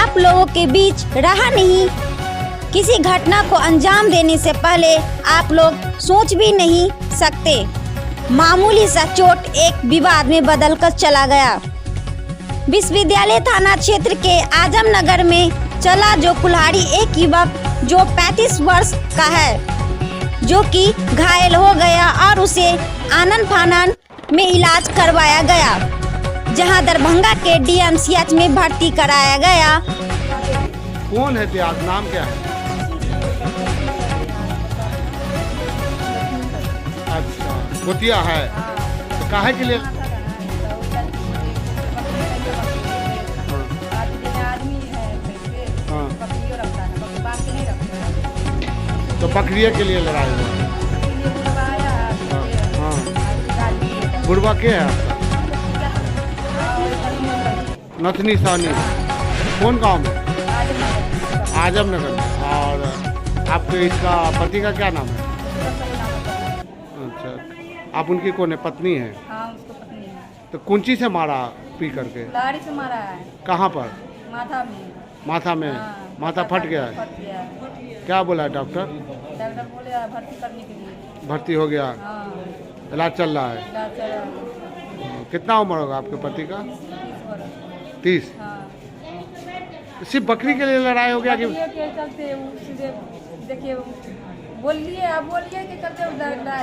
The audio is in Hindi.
आप लोगों के बीच रहा नहीं। किसी घटना को अंजाम देने से पहले आप लोग सोच भी नहीं सकते। मामूली सा चोट एक विवाद में बदलकर चला गया। विश्वविद्यालय थाना क्षेत्र के आजमनगर में चला जो कुल्हाड़ी एक युवक जो 35 वर्ष का है, जो कि घायल हो गया और उसे आनन फानन में इलाज करवाया गया, जहां दरभंगा के DMCH में भर्ती कराया गया। कौन है त्याग, नाम क्या है? अच्छा, कुतिया है। तो काहे के लिए? हाँ। तो बकरिया के लिए लड़ाई हुआ। हाँ। बुढ़वा के है आपका? नथनी सानी। कौन गांव में? आजमनगर में। और आपके इसका पति का क्या नाम है? अच्छा, आप उनकी कौन है, पत्नी है? हाँ, उसको पत्नी है। तो कुंची से मारा पी करके? लाड़ी से मारा है। कहाँ पर? माथा में। माथा में? हाँ, माथा फट गया है? फट गया है। क्या बोला है डॉक्टर? डॉक्टर बोले भर्ती करने के लिए। भर्ती हो गया? हाँ, इलाज चल रहा है? इलाज चल रहा है। कितना उम्र होगा आपके पति का? 30 वर्ष। 30? हाँ। सिर्फ बकरी के लिए लड़ाई हो गया कि? बकरियों के चलते सीधे देखिए बोलिए, आप बोलिए कि चलते लड़ाई झगड़ा